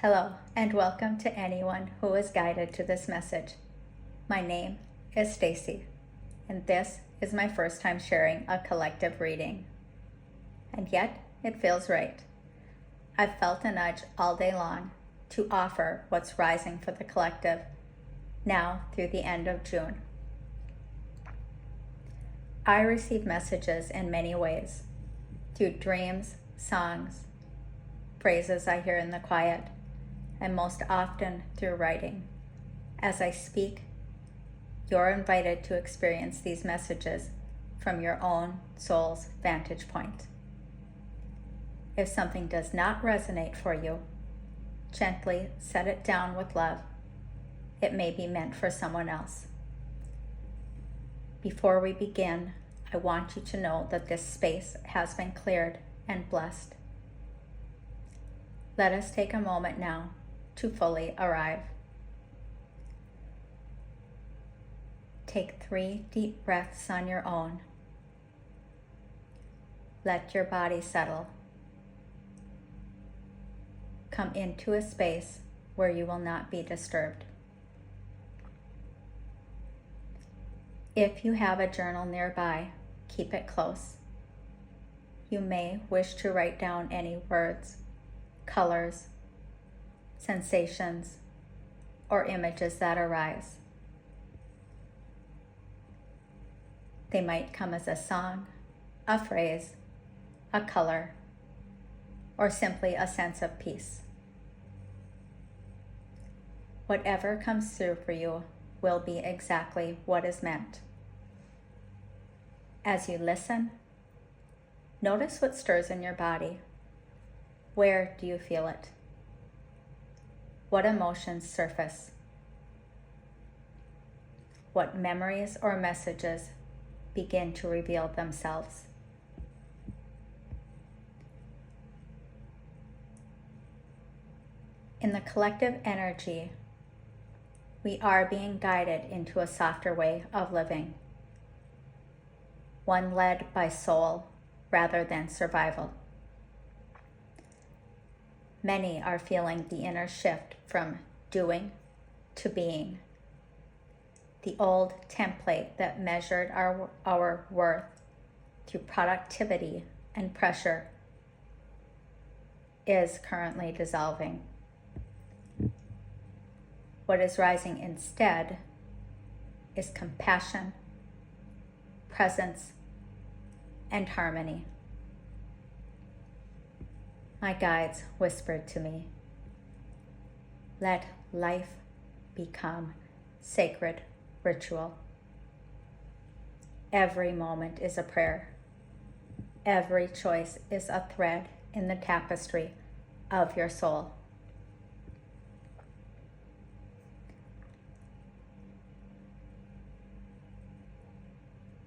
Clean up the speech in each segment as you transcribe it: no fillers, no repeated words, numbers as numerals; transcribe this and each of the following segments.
Hello, and welcome to anyone who is guided to this message. My name is Stacy, and this is my first time sharing a collective reading. And yet, it feels right. I've felt a nudge all day long to offer what's rising for the collective, now through the end of June. I receive messages in many ways, through dreams, songs, phrases I hear in the quiet, and most often through writing. As I speak, you're invited to experience these messages from your own soul's vantage point. If something does not resonate for you, gently set it down with love. It may be meant for someone else. Before we begin, I want you to know that this space has been cleared and blessed. Let us take a moment now to fully arrive. Take 3 deep breaths on your own. Let your body settle. Come into a space where you will not be disturbed. If you have a journal nearby, keep it close. You may wish to write down any words, colors, sensations, or images that arise. They might come as a song, a phrase, a color, or simply a sense of peace. Whatever comes through for you will be exactly what is meant. As you listen, notice what stirs in your body. Where do you feel it? What emotions surface? What memories or messages begin to reveal themselves? In the collective energy, we are being guided into a softer way of living, one led by soul rather than survival. Many are feeling the inner shift from doing to being. The old template that measured our worth through productivity and pressure is currently dissolving. What is rising instead is compassion, presence, and harmony. My guides whispered to me, let life become sacred ritual. Every moment is a prayer. Every choice is a thread in the tapestry of your soul.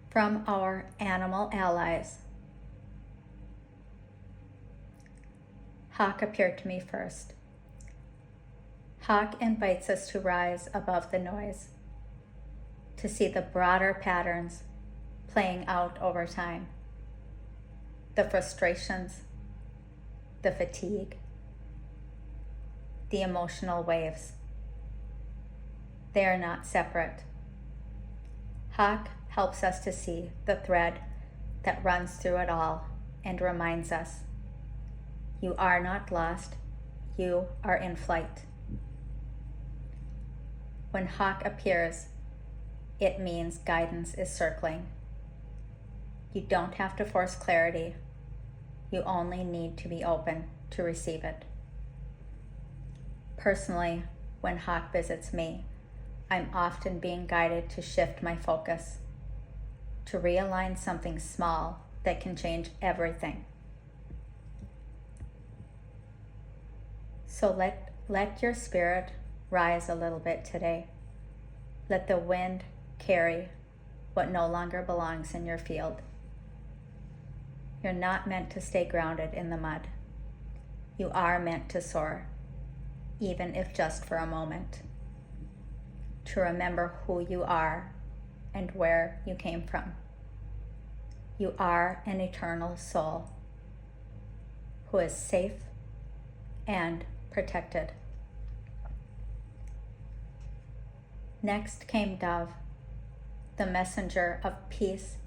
From our animal allies, Hawk appeared to me first. Hawk invites us to rise above the noise, to see the broader patterns playing out over time. The frustrations, the fatigue, the emotional waves. They are not separate. Hawk helps us to see the thread that runs through it all and reminds us, you are not lost, you are in flight. When Hawk appears, it means guidance is circling. You don't have to force clarity. You only need to be open to receive it. Personally, when Hawk visits me, I'm often being guided to shift my focus, to realign something small that can change everything. So let your spirit rise a little bit today. Let the wind carry what no longer belongs in your field. You're not meant to stay grounded in the mud. You are meant to soar, even if just for a moment. To remember who you are and where you came from. You are an eternal soul who is safe and protected. Next came Dove, the messenger of peace,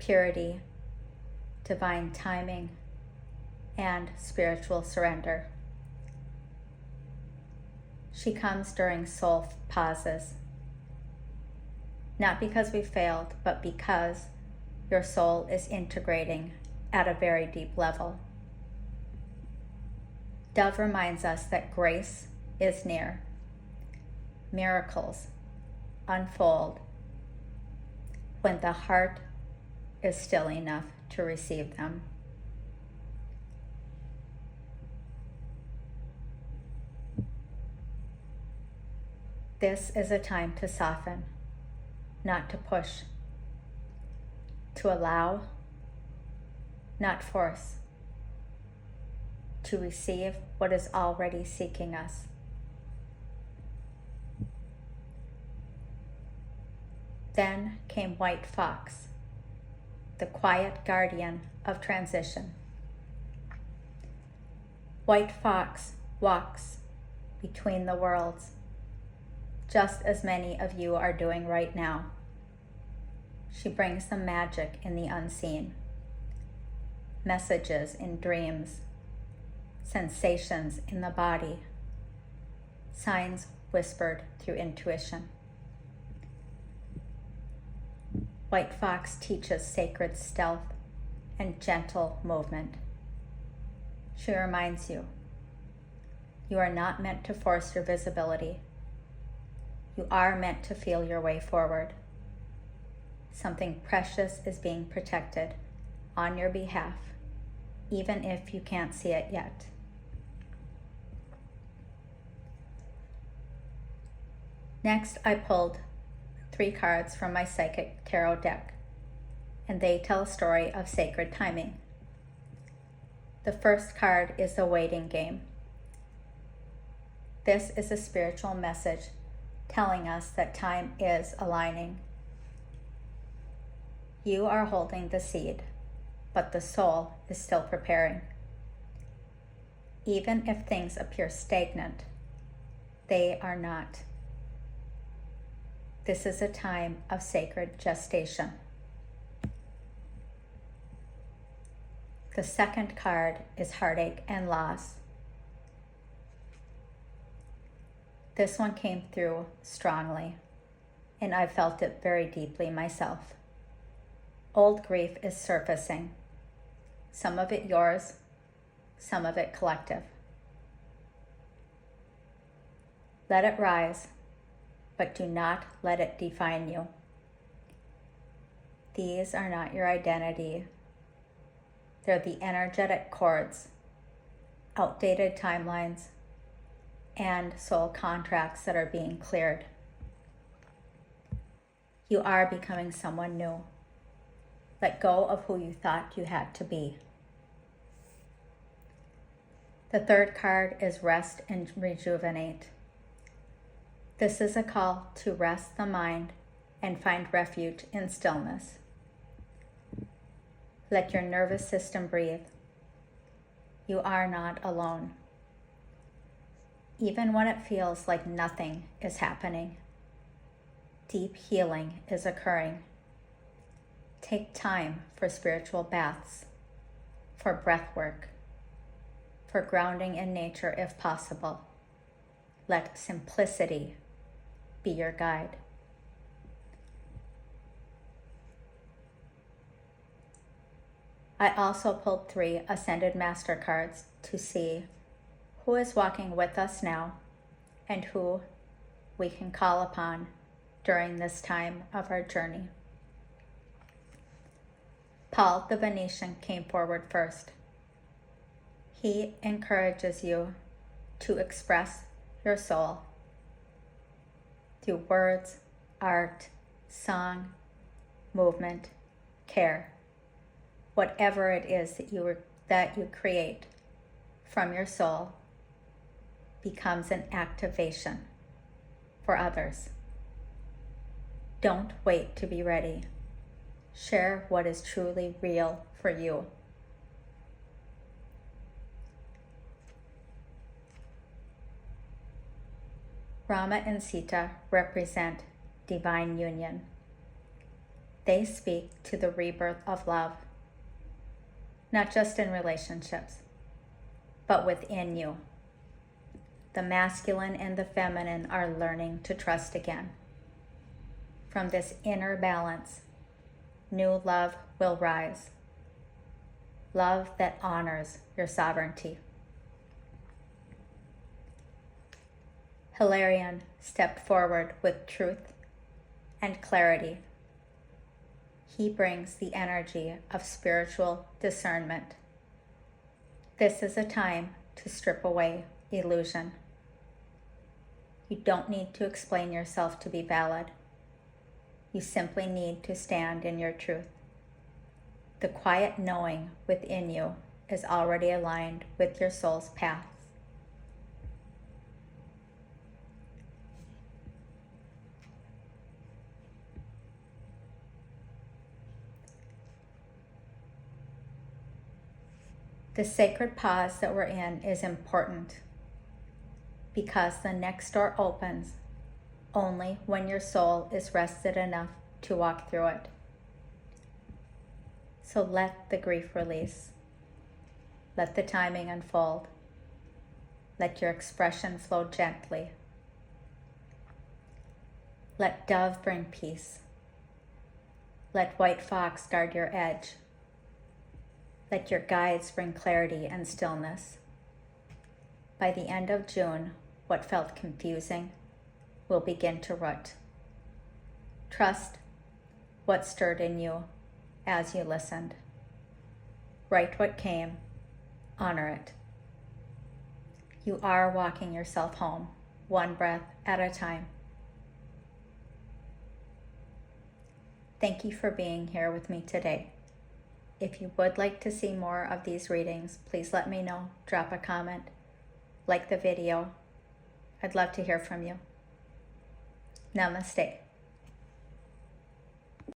purity, divine timing, and spiritual surrender. She comes during soul pauses, not because we failed, but because your soul is integrating at a very deep level. Dove reminds us that grace is near. Miracles unfold when the heart is still enough to receive them. This is a time to soften, not to push, to allow, not force, to receive what is already seeking us. Then came White Fox, the quiet guardian of transition. White Fox walks between the worlds, just as many of you are doing right now. She brings the magic in the unseen, messages in dreams, sensations in the body, signs whispered through intuition. White Fox teaches sacred stealth and gentle movement. She reminds you, you are not meant to force your visibility. You are meant to feel your way forward. Something precious is being protected on your behalf, even if you can't see it yet. Next, I pulled 3 cards from my Psychic Tarot deck, and they tell a story of sacred timing. The first card is the waiting game. This is a spiritual message telling us that time is aligning. You are holding the seed, but the soul is still preparing. Even if things appear stagnant, they are not. This is a time of sacred gestation. The second card is heartache and loss. This one came through strongly, and I felt it very deeply myself. Old grief is surfacing, some of it yours, some of it collective. Let it rise, but do not let it define you. These are not your identity. They're the energetic cords, outdated timelines, and soul contracts that are being cleared. You are becoming someone new. Let go of who you thought you had to be. The third card is rest and rejuvenate. This is a call to rest the mind and find refuge in stillness. Let your nervous system breathe. You are not alone. Even when it feels like nothing is happening, deep healing is occurring. Take time for spiritual baths, for breath work, for grounding in nature if possible. Let simplicity be your guide. I also pulled 3 Ascended Master cards to see who is walking with us now and who we can call upon during this time of our journey. Paul the Venetian came forward first. He encourages you to express your soul through words, art, song, movement, care. Whatever it is that you create from your soul becomes an activation for others. Don't wait to be ready. Share what is truly real for you. Rama and Sita represent divine union. They speak to the rebirth of love, not just in relationships, but within you. The masculine and the feminine are learning to trust again. From this inner balance, new love will rise. Love that honors your sovereignty. Hilarion stepped forward with truth and clarity. He brings the energy of spiritual discernment. This is a time to strip away illusion. You don't need to explain yourself to be valid. You simply need to stand in your truth. The quiet knowing within you is already aligned with your soul's path. The sacred pause that we're in is important because the next door opens only when your soul is rested enough to walk through it. So let the grief release. Let the timing unfold. Let your expression flow gently. Let dove bring peace. Let white fox guard your edge. Let your guides bring clarity and stillness. By the end of June, what felt confusing will begin to root. Trust what stirred in you as you listened. Write what came, honor it. You are walking yourself home, one breath at a time. Thank you for being here with me today. If you would like to see more of these readings, please let me know. Drop a comment, like the video. I'd love to hear from you. Namaste.